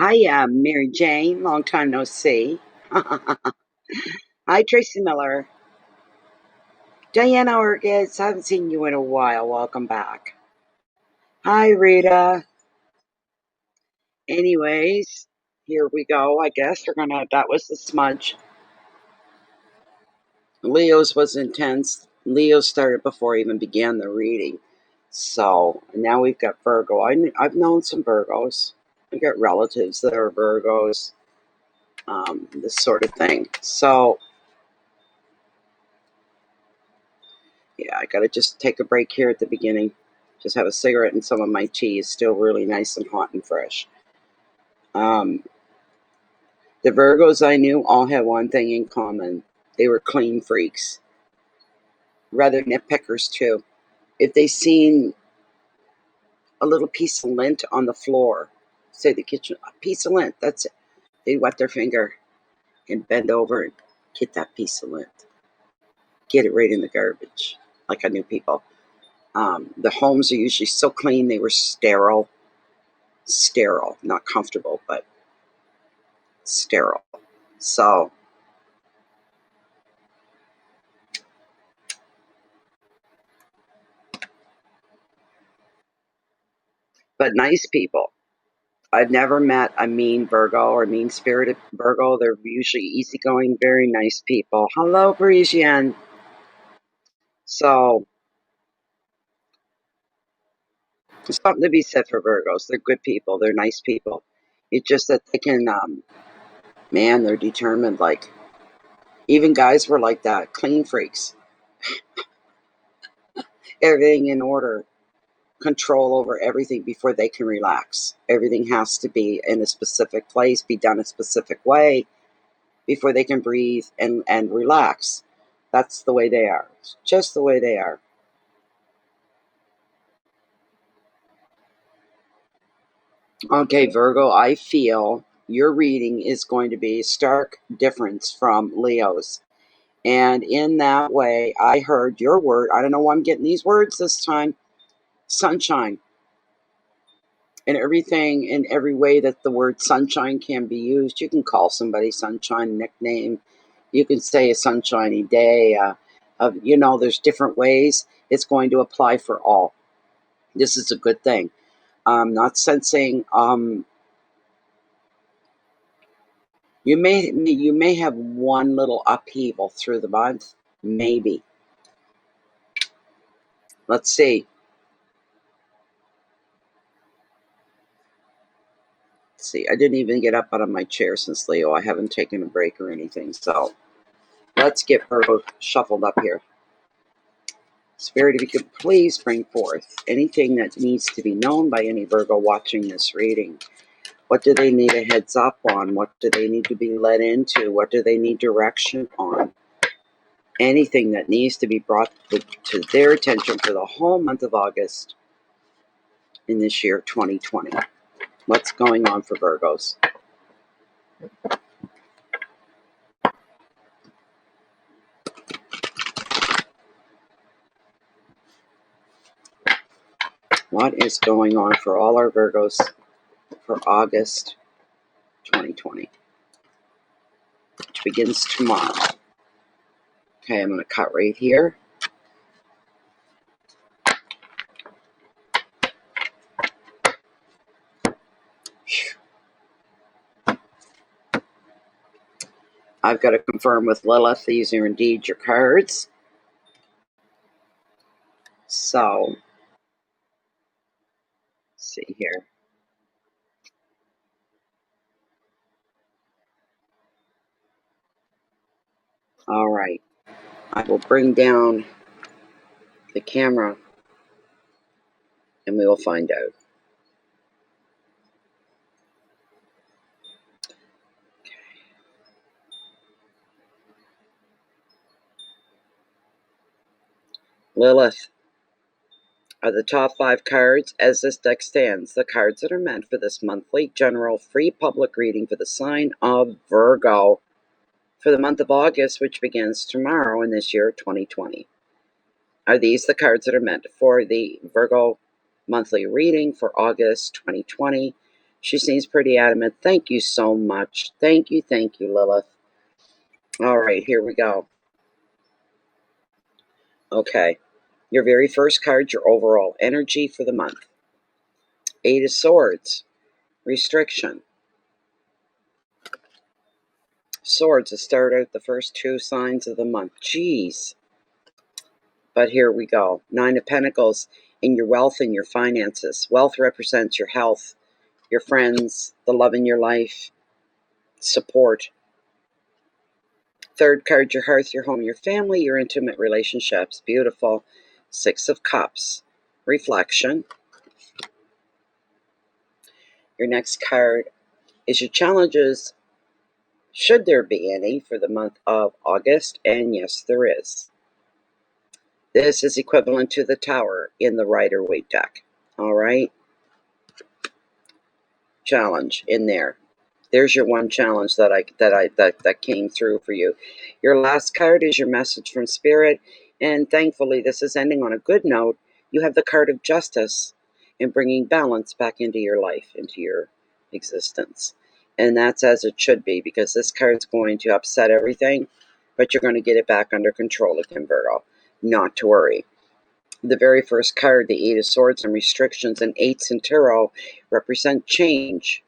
Hi, Mary Jane. Long time no see. Hi, Tracy Miller. Diana Orgis. Haven't seen you in a while. Welcome back. Hi, Rita. Anyways, here we go. I guess we're gonna. That was the smudge. Leo's was intense. Leo started before I even began the reading. So now we've got Virgo. I've known some Virgos. I got relatives that are Virgos. This sort of thing. So yeah, I gotta just take a break here at the beginning. Just have a cigarette and some of my tea is still really nice and hot and fresh. Um, the Virgos I knew all had one thing in common. They were clean freaks. Rather nitpickers too. If they seen a little piece of lint on the floor, say the kitchen, a piece of lint, that's it. They'd wet their finger and bend over and get that piece of lint. Get it right in the garbage, like I knew people. The homes are usually so clean they were sterile. Sterile, not comfortable, but sterile. So, but nice people. I've never met a mean Virgo or mean spirited Virgo. They're usually easygoing, very nice people. Hello, Parisian. So, there's something to be said for Virgos. They're good people. They're nice people. It's just that they can, man, they're determined. Like, even guys were like that, clean freaks. Everything in order, control over everything before they can relax. Everything has to be in a specific place, be done a specific way before they can breathe and relax. That's the way they are. It's just the way they are. Okay, Virgo, I feel your reading is going to be a stark difference from Leo's. And in that way, I heard your word. I don't know why I'm getting these words this time. Sunshine. And everything in every way that the word sunshine can be used. You can call somebody sunshine, nickname. You can say a sunshiny day. There's different ways. It's going to apply for all. This is a good thing. I'm not sensing. You may have one little upheaval through the month, maybe. Let's see. I didn't even get up out of my chair since Leo. I haven't taken a break or anything. So let's get Virgo shuffled up here. Spirit, if you could please bring forth anything that needs to be known by any Virgo watching this reading. What do they need a heads up on? What do they need to be led into? What do they need direction on? Anything that needs to be brought to their attention for the whole month of August in this year, 2020. What's going on for Virgos? What is going on for all our Virgos for August 2020, which begins tomorrow? Okay, I'm going to cut right here. I've got to confirm with Lilith. These are indeed your cards. So, let's see here. All right. I will bring down the camera and we will find out. Lilith, are the top 5 cards as this deck stands. The cards that are meant for this monthly general free public reading for the sign of Virgo for the month of August, which begins tomorrow in this year 2020. Are these the cards that are meant for the Virgo monthly reading for August 2020? She seems pretty adamant. Thank you so much. Thank you, Lilith. All right, here we go. Okay, your very first card, your overall energy for the month. 8 of Swords, restriction. Swords to start out the first 2 signs of the month. Jeez. But here we go. 9 of Pentacles, in your wealth and your finances. Wealth represents your health, your friends, the love in your life, support. Third card, your hearth, your home, your family, your intimate relationships. Beautiful. 6 of Cups, reflection. Your next card is your challenges, should there be any, for the month of August. And yes, there is. This is equivalent to the Tower in the Rider-Waite deck. All right? Challenge in there. There's your one challenge that came through for you. Your last card is your message from Spirit, and thankfully this is ending on a good note. You have the card of Justice and bringing balance back into your life, into your existence. And that's as it should be, because this card's going to upset everything, but you're going to get it back under control again, Virgo. Not to worry. The very first card, the 8 of Swords and restrictions, and 8s in tarot represent change.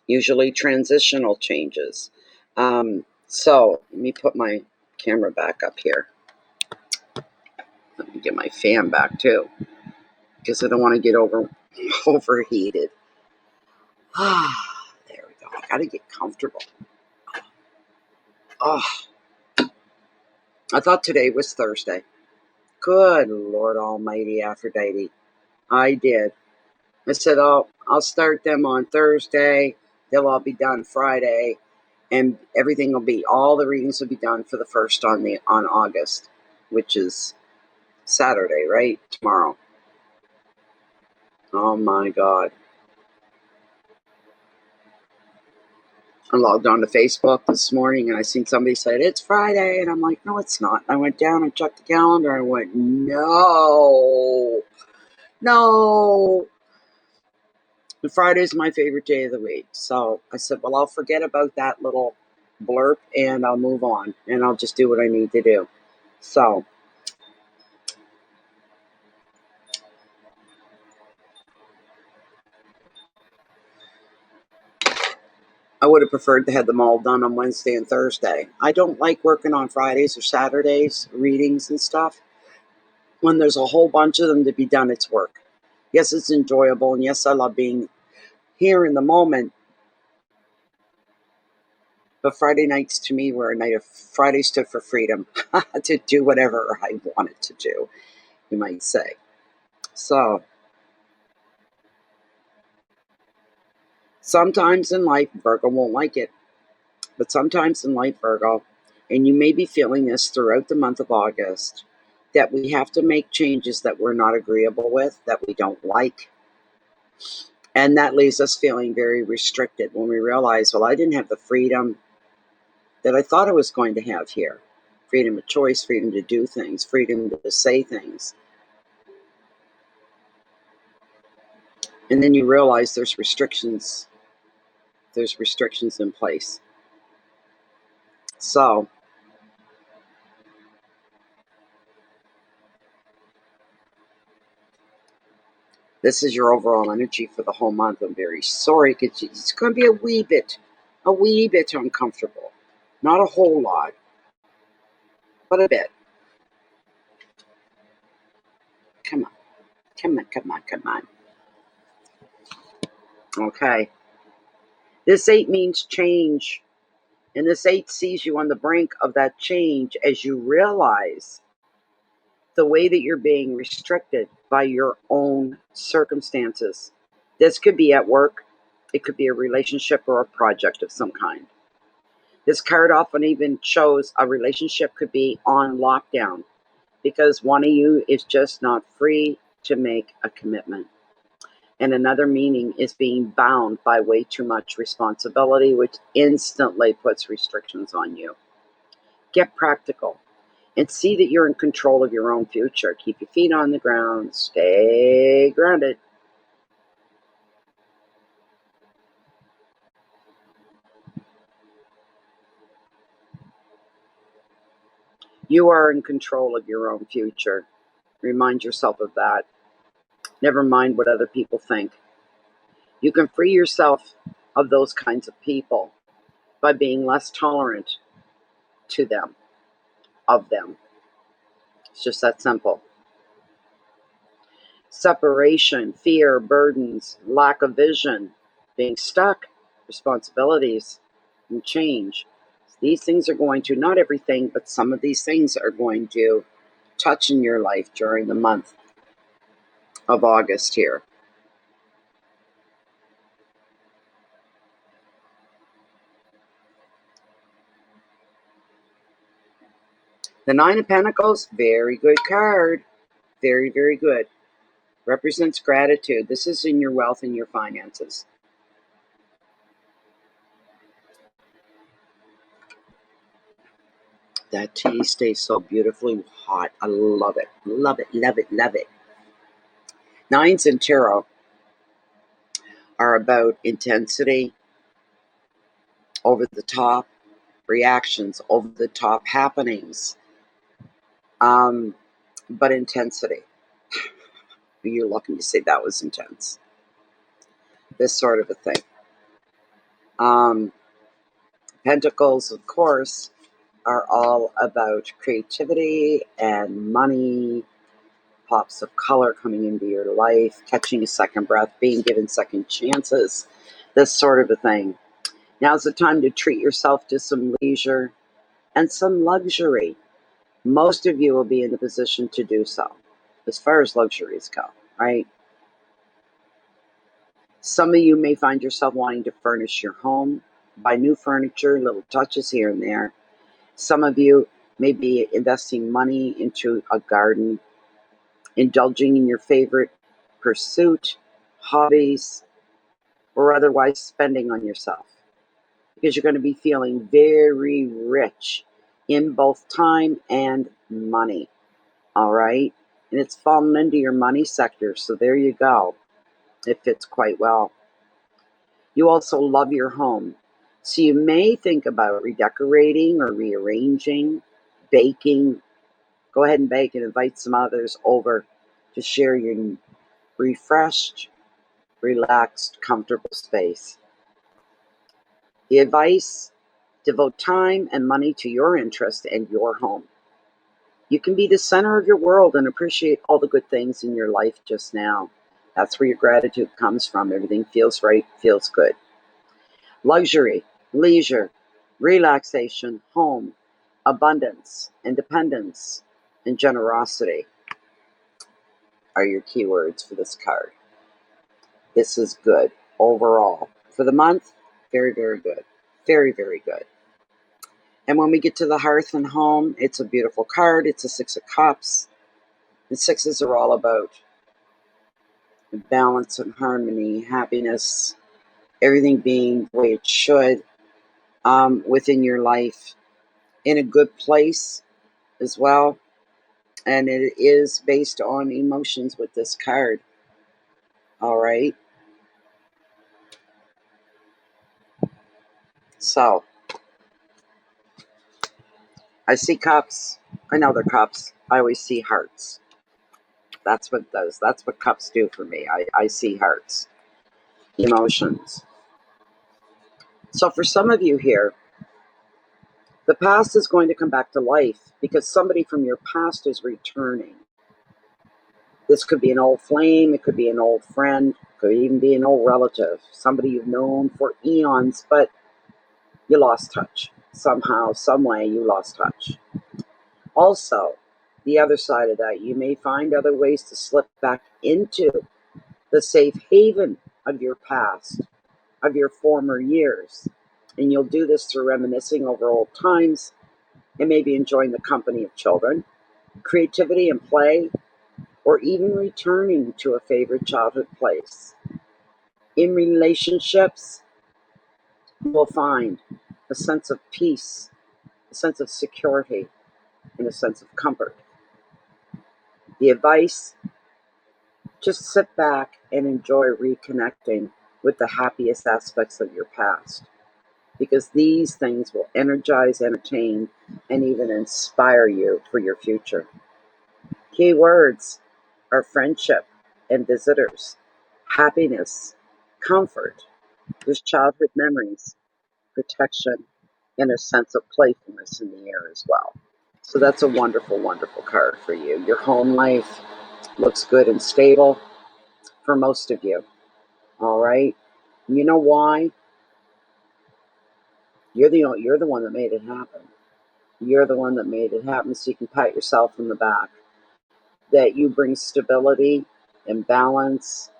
Usually transitional changes. So let me put my camera back up here. Let me get my fan back too, because I don't want to get overheated. There we go. I gotta get comfortable. Oh, I thought today was Thursday. Good Lord Almighty, Aphrodite. I did. I said, oh, I'll start them on Thursday. They'll all be done Friday. And everything will be, all the readings will be done for the first on August, which is Saturday, right? Tomorrow. Oh my God. I logged on to Facebook this morning and I seen somebody said, it's Friday. And I'm like, no, it's not. I went down and checked the calendar and I went, no. And Friday's my favorite day of the week. So I said, well, I'll forget about that little blurb and I'll move on and I'll just do what I need to do. So I would have preferred to have them all done on Wednesday and Thursday. I don't like working on Fridays or Saturdays, readings and stuff. When there's a whole bunch of them to be done, it's work. Yes, it's enjoyable, and yes, I love being here in the moment. But Friday nights to me were a night of, Friday stood for freedom to do whatever I wanted to do, you might say. So sometimes in life, Virgo won't like it. But sometimes in life, Virgo, and you may be feeling this throughout the month of August, that we have to make changes that we're not agreeable with, that we don't like. And that leaves us feeling very restricted when we realize, well, I didn't have the freedom that I thought I was going to have here. Freedom of choice, freedom to do things, freedom to say things. And then you realize there's restrictions. There's restrictions in place. So this is your overall energy for the whole month. I'm very sorry because it's going to be a wee bit uncomfortable. Not a whole lot, but a bit. Come on. Okay. This 8 means change. And this 8 sees you on the brink of that change as you realize the way that you're being restricted by your own circumstances. This could be at work. It could be a relationship or a project of some kind. This card often even shows a relationship could be on lockdown because one of you is just not free to make a commitment. And another meaning is being bound by way too much responsibility, which instantly puts restrictions on you. Get practical and see that you're in control of your own future. Keep your feet on the ground. Stay grounded. You are in control of your own future. Remind yourself of that. Never mind what other people think. You can free yourself of those kinds of people by being less tolerant to them, of them. It's just that simple. Separation, fear, burdens, lack of vision, being stuck, responsibilities, and change. These things are going to, not everything, but some of these things are going to touch in your life during the month of August here. The Nine of Pentacles, very good card. Very, very good. Represents gratitude. This is in your wealth and your finances. That tea stays so beautifully hot. I love it. Love it, love it, love it. Nines in tarot are about intensity, over the top reactions, over the top happenings, but intensity. You look and you say that was intense. This sort of a thing. Pentacles, of course, are all about creativity and money, pops of color coming into your life, catching a second breath, being given second chances, this sort of a thing. Now's the time to treat yourself to some leisure and some luxury. Most of you will be in the position to do so, as far as luxuries go, right? Some of you may find yourself wanting to furnish your home, buy new furniture, little touches here and there. Some of you may be investing money into a garden, indulging in your favorite pursuit, hobbies, or otherwise spending on yourself. Because you're going to be feeling very rich in both time and money. All right? And it's fallen into your money sector, so there you go. It fits quite well. You also love your home. So you may think about redecorating or rearranging, baking. Go ahead and bake and invite some others over to share your refreshed, relaxed, comfortable space. The advice: devote time and money to your interest and your home. You can be the center of your world and appreciate all the good things in your life just now. That's where your gratitude comes from. Everything feels right, feels good. Luxury, leisure, relaxation, home, abundance, independence, and generosity are your keywords for this card. This is good overall. For the month, very, very good. Very, very good. And when we get to the hearth and home, it's a beautiful card. It's a Six of Cups. And sixes are all about balance and harmony, happiness, everything being the way it should within your life, in a good place as well. And it is based on emotions with this card. All right. So I see cups. I know they're cups. I always see hearts. That's what does. That's what cups do for me. I see hearts, emotions. So for some of you here, the past is going to come back to life because somebody from your past is returning. This could be an old flame, it could be an old friend, it could even be an old relative, somebody you've known for eons, but you lost touch. Somehow, some way, you lost touch. Also, the other side of that, you may find other ways to slip back into the safe haven of your past, of your former years. And you'll do this through reminiscing over old times and maybe enjoying the company of children, creativity and play, or even returning to a favorite childhood place. In relationships, you will find a sense of peace, a sense of security, and a sense of comfort. The advice: just sit back and enjoy reconnecting with the happiest aspects of your past, because these things will energize, entertain, and even inspire you for your future. Key words are friendship and visitors, happiness, comfort, there's childhood memories, protection, and a sense of playfulness in the air as well. So that's a wonderful, wonderful card for you. Your home life looks good and stable for most of you. All right. You know why? You're the one that made it happen. You're the one that made it happen, so you can pat yourself in the back. That you bring stability and balance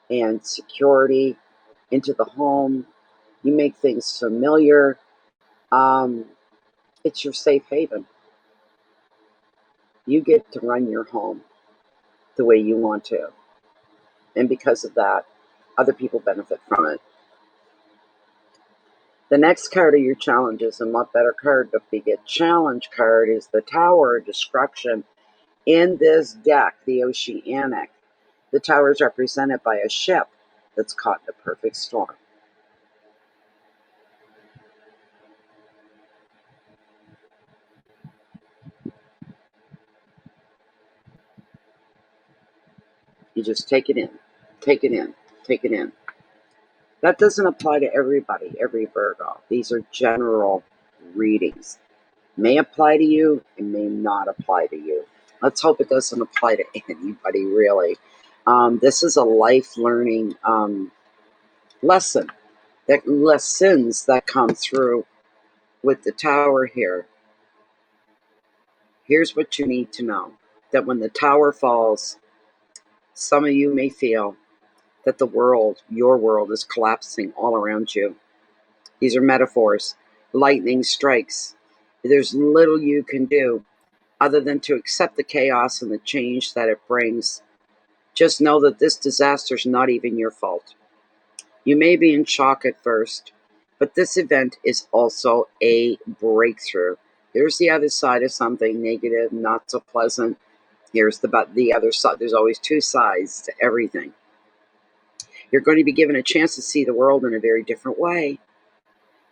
and security into the home. You make things familiar. Um, it's your safe haven. You get to run your home the way you want to. And because of that, other people benefit from it. The next card of your challenges, and what better card to be a challenge card, is the Tower of Destruction. In this deck, the Oceanic, the tower is represented by a ship that's caught in a perfect storm. You just take it in, take it in, take it in. That doesn't apply to everybody, every Virgo. These are general readings. May apply to you and may not apply to you. Let's hope it doesn't apply to anybody, really. This is a life learning lesson, that lessons that come through with the tower here. Here's what you need to know: that when the tower falls, some of you may feel that the world, your world, is collapsing all around you. These are metaphors. Lightning strikes. There's little you can do other than to accept the chaos and the change that it brings. Just know that this disaster is not even your fault. You may be in shock at first, but this event is also a breakthrough. Here's the other side of something negative, not so pleasant. Here's the other side. There's always two sides to everything. You're going to be given a chance to see the world in a very different way.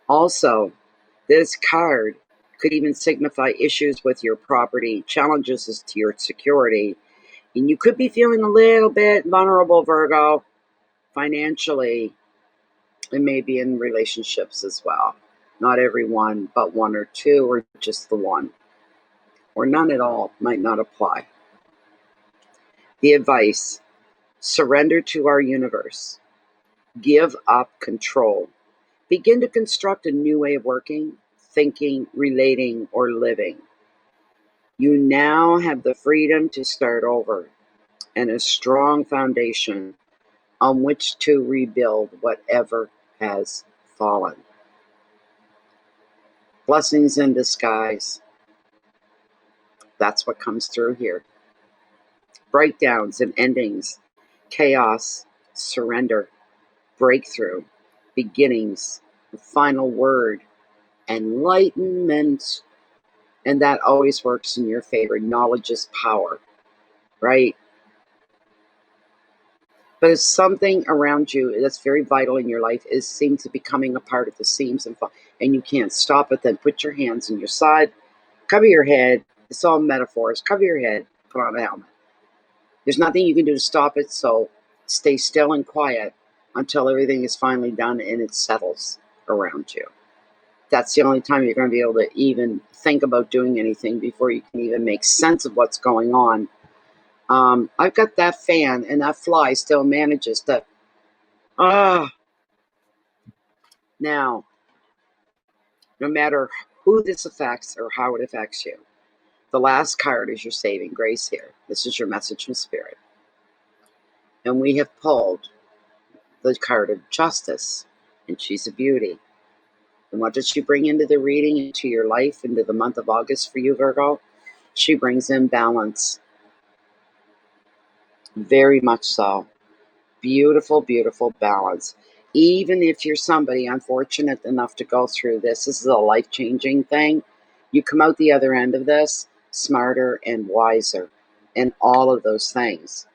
Also, this card could even signify issues with your property, challenges as to your security, and you could be feeling a little bit vulnerable, Virgo, financially, and maybe in relationships as well. Not everyone, but one or two, or just the one, or none at all, might not apply. The advice: surrender to our universe. Give up control. Begin to construct a new way of working, thinking, relating, or living. You now have the freedom to start over and a strong foundation on which to rebuild whatever has fallen. Blessings in disguise. That's what comes through here. Breakdowns and endings, chaos, surrender, breakthrough, beginnings, the final word, enlightenment. And that always works in your favor. Knowledge is power, right? But it's something around you that's very vital in your life seems to be coming apart at the seams, and you can't stop it. Then put your hands on your side, cover your head. It's all metaphors. Cover your head, put on a helmet. There's nothing you can do to stop it, so stay still and quiet until everything is finally done and it settles around you. That's the only time you're going to be able to even think about doing anything before you can even make sense of what's going on. I've got that fan, and that fly still manages to. Now, no matter who this affects or how it affects you, the last card is your saving grace here. This is your message from Spirit. And we have pulled the card of Justice, and she's a beauty. And what does she bring into the reading, into your life, into the month of August for you, Virgo? She brings in balance. Very much so. Beautiful, beautiful balance. Even if you're somebody unfortunate enough to go through this, this is a life-changing thing. You come out the other end of this smarter and wiser and all of those things.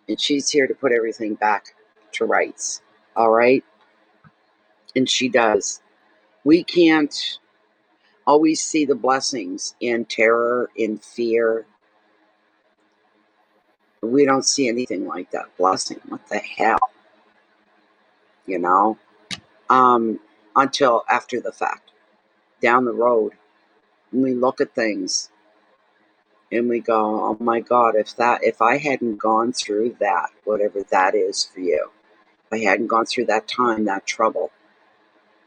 And she's here to put everything back to rights. All right? And she does. We can't always see the blessings in terror, in fear. We don't see anything like that. Blessing. What the hell? You know? Until after the fact. Down the road. And we look at things and we go, oh my God, if I hadn't gone through that, whatever that is for you, if I hadn't gone through that time, that trouble,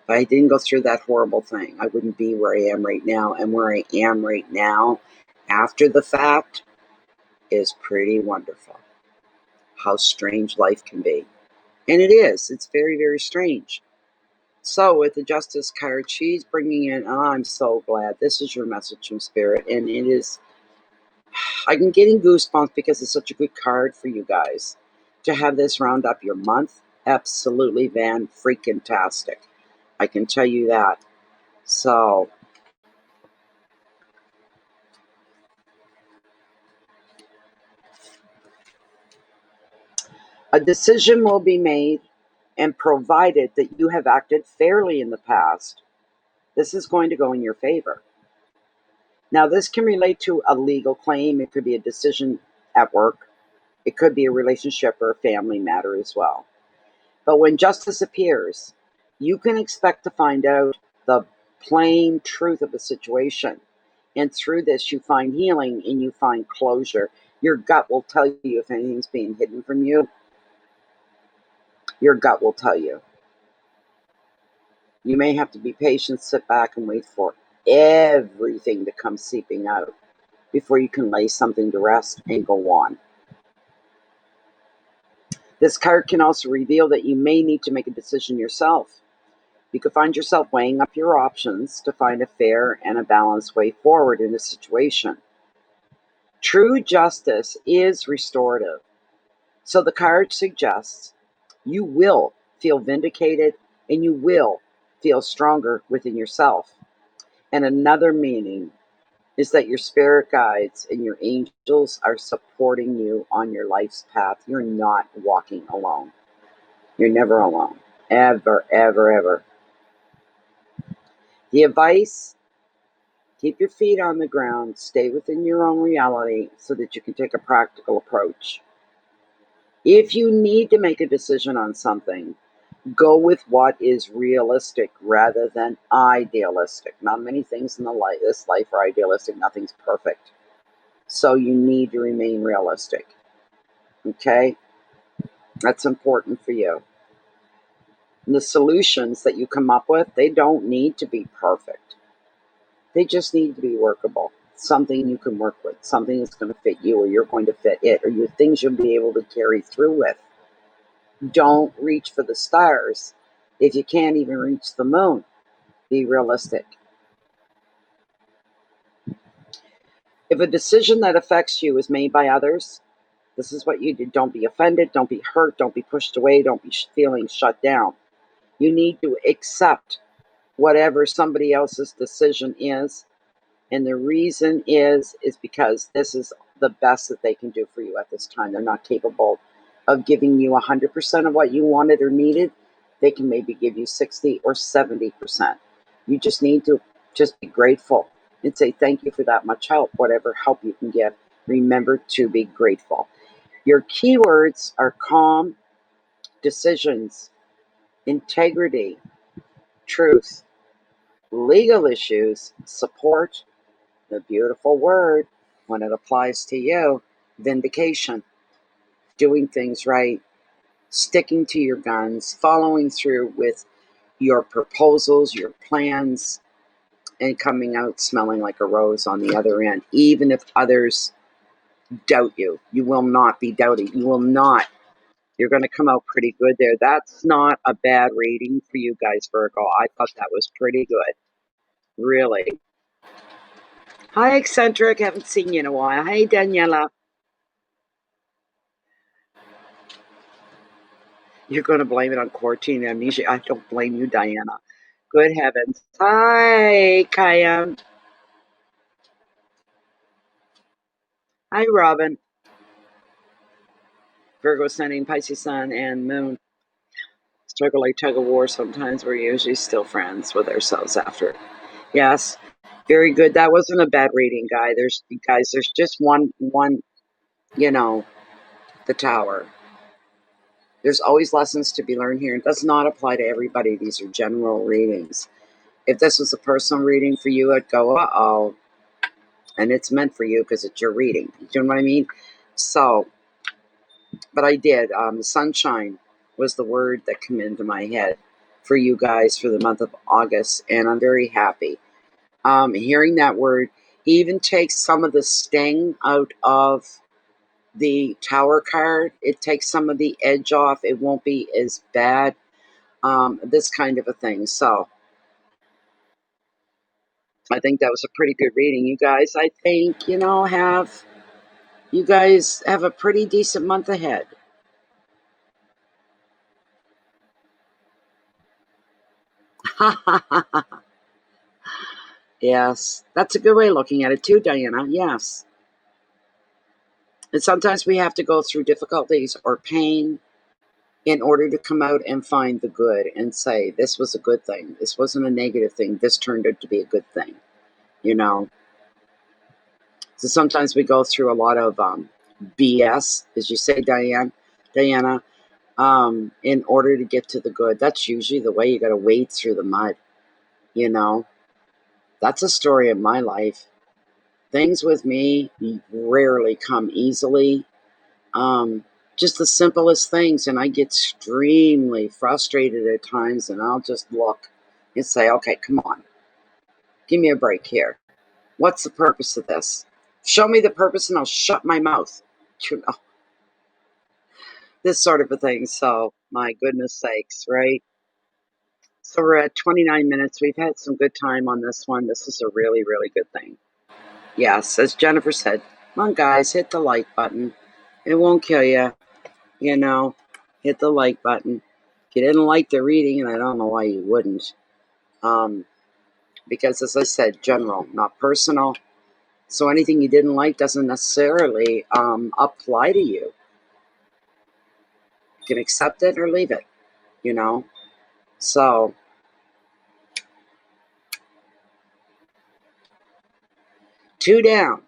if I didn't go through that horrible thing, I wouldn't be where I am right now. And where I am right now, after the fact, is pretty wonderful. How strange life can be. And it is. It's very, very strange. So with the Justice card, she's bringing in, oh, I'm so glad. This is your message from Spirit. And it is, I'm getting goosebumps because it's such a good card for you guys. To have this round up your month, absolutely van freaking tastic. I can tell you that. So a decision will be made, and provided that you have acted fairly in the past, this is going to go in your favor. Now, this can relate to a legal claim. It could be a decision at work. It could be a relationship or a family matter as well. But when justice appears, you can expect to find out the plain truth of a situation. And through this, you find healing and you find closure. Your gut will tell you if anything's being hidden from you. Your gut will tell you. You may have to be patient, sit back, and wait for everything to come seeping out before you can lay something to rest and go on. This card can also reveal that you may need to make a decision yourself. You could find yourself weighing up your options to find a fair and a balanced way forward in a situation. True justice is restorative. So the card suggests you will feel vindicated and you will feel stronger within yourself. And another meaning is that your spirit guides and your angels are supporting you on your life's path. You're not walking alone. You're never alone. Ever, ever, ever. The advice: keep your feet on the ground, stay within your own reality so that you can take a practical approach. If you need to make a decision on something, go with what is realistic rather than idealistic. Not many things in this life are idealistic. Nothing's perfect. So you need to remain realistic. Okay? That's important for you. And the solutions that you come up with, they don't need to be perfect. They just need to be workable. Something you can work with. Something that's going to fit you, or you're going to fit it, or things you'll be able to carry through with. Don't reach for the stars if you can't even reach the moon. Be realistic. If a decision that affects you is made by others, this is what you do. Don't be offended. Don't be hurt. Don't be pushed away. Don't be feeling shut down. You need to accept whatever somebody else's decision is. And the reason is because this is the best that they can do for you at this time. They're not capable of giving you 100% of what you wanted or needed. They can maybe give you 60 or 70%. You just need to just be grateful and say thank you for that much help. Whatever help you can give, remember to be grateful. Your keywords are calm, decisions, integrity, truth, legal issues, support, the beautiful word, when it applies to you, vindication, doing things right, sticking to your guns, following through with your proposals, your plans, and coming out smelling like a rose on the other end. Even if others doubt you, you will not be doubting. You will not. You're going to come out pretty good there. That's not a bad rating for you guys, Virgo. I thought that was pretty good. Really. Hi, Eccentric. Haven't seen you in a while. Hey, Daniela. You're going to blame it on quarantine amnesia. I don't blame you, Diana. Good heavens. Hi, Kayam. Hi, Robin. Virgo Sun, Pisces Sun, and Moon. Struggle like tug of war sometimes. We're usually still friends with ourselves after. Yes. Very good. That wasn't a bad reading, guys. There's just one, you know, the tower. There's always lessons to be learned here. It does not apply to everybody. These are general readings. If this was a personal reading for you, I'd go, uh-oh. And it's meant for you because it's your reading. You know what I mean? So, but I did. Sunshine was the word that came into my head for you guys for the month of August. And I'm very happy. Hearing that word even takes some of the sting out of the tower card. It takes some of the edge off. It won't be as bad. This kind of a thing. So I think that was a pretty good reading. You guys, I think, you guys have a pretty decent month ahead. Yes, that's a good way of looking at it too, Diana. Yes. And sometimes we have to go through difficulties or pain in order to come out and find the good and say, this was a good thing. This wasn't a negative thing. This turned out to be a good thing, you know. So sometimes we go through a lot of BS, as you say, Diana, in order to get to the good. That's usually the way. You got to wade through the mud, you know. That's a story of my life. Things with me rarely come easily. Just the simplest things, and I get extremely frustrated at times, and I'll just look and say, okay, come on, give me a break here. What's the purpose of this? Show me the purpose and I'll shut my mouth. You know, this sort of a thing. So, my goodness sakes, right? So, we're at 29 minutes. We've had some good time on this one. This is a really, really good thing. Yes, as Jennifer said, come on, guys, hit the like button. It won't kill you, you know. Hit the like button. If you didn't like the reading, and I don't know why you wouldn't, because as I said, general, not personal. So anything you didn't like doesn't necessarily apply to you. You can accept it or leave it, you know. So 2 down,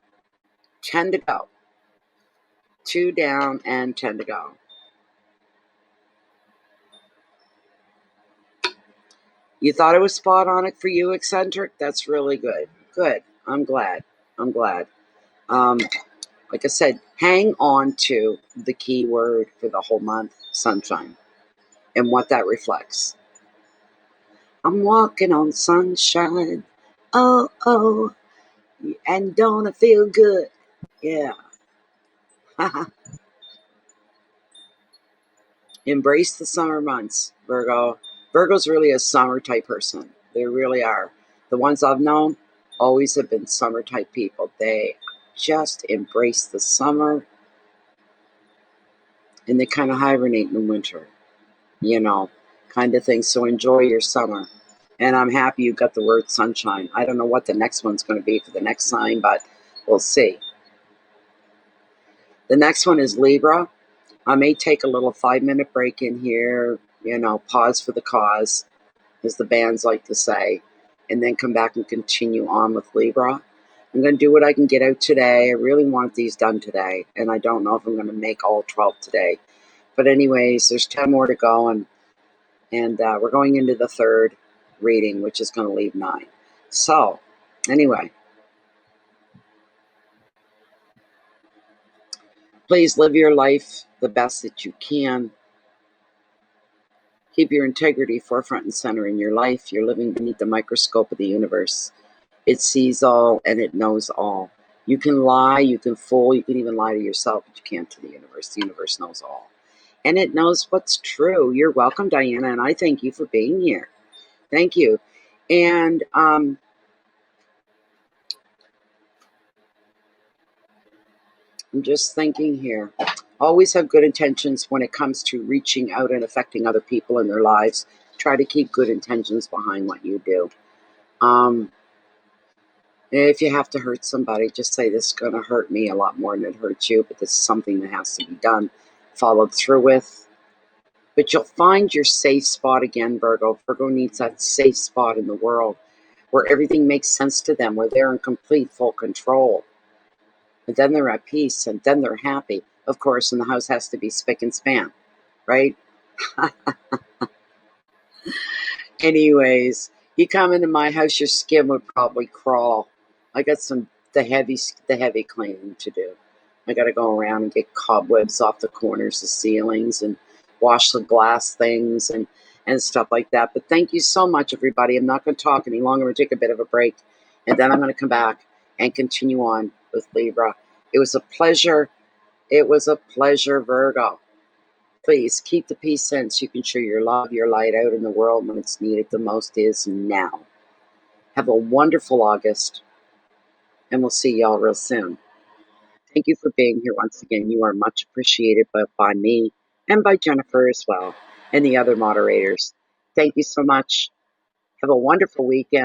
10 to go. 2 down and 10 to go. You thought it was spot on it for you, eccentric? That's really good. Good. I'm glad. I'm glad. Like I said, hang on to the key word for the whole month, sunshine, and what that reflects. I'm walking on sunshine. Oh, oh, and don't it feel good? Yeah. Embrace the summer months, Virgo. Virgo's really a summer type person. They really are. The ones I've known always have been summer type people. They just embrace the summer and they kind of hibernate in the winter, you know, kind of thing. So enjoy your summer. And I'm happy you got the word sunshine. I don't know what the next one's going to be for the next sign, but we'll see. The next one is Libra. I may take a little 5-minute break in here, pause for the cause, as the bands like to say, and then come back and continue on with Libra. I'm going to do what I can get out today. I really want these done today, and I don't know if I'm going to make all 12 today. But anyways, there's 10 more to go, and we're going into the third reading, which is going to leave 9. So, anyway, please live your life the best that you can. Keep your integrity forefront and center in your life. You're living beneath the microscope of the universe. It sees all and it knows all. You can lie, you can fool, you can even lie to yourself, but you can't to the universe. The universe knows all. And it knows what's true. You're welcome, Diana, and I thank you for being here. Thank you. And I'm just thinking here. Always have good intentions when it comes to reaching out and affecting other people in their lives. Try to keep good intentions behind what you do. If you have to hurt somebody, just say, this is going to hurt me a lot more than it hurts you, but this is something that has to be done, followed through with. But you'll find your safe spot again, Virgo. Virgo needs that safe spot in the world where everything makes sense to them, where they're in complete, full control. And then they're at peace, and then they're happy. Of course, and the house has to be spick and span, right? Anyways, you come into my house, your skin would probably crawl. I got the heavy cleaning to do. I got to go around and get cobwebs off the corners of ceilings and wash the glass things and stuff like that. But thank you so much, everybody. I'm not going to talk any longer. I'm going to take a bit of a break, and then I'm going to come back and continue on with Libra. It was a pleasure. It was a pleasure, Virgo. Please keep the peace sense. You can show your love, your light out in the world when it's needed the most is now. Have a wonderful August, and we'll see y'all real soon. Thank you for being here once again. You are much appreciated by me and by Jennifer as well, and the other moderators. Thank you so much. Have a wonderful weekend.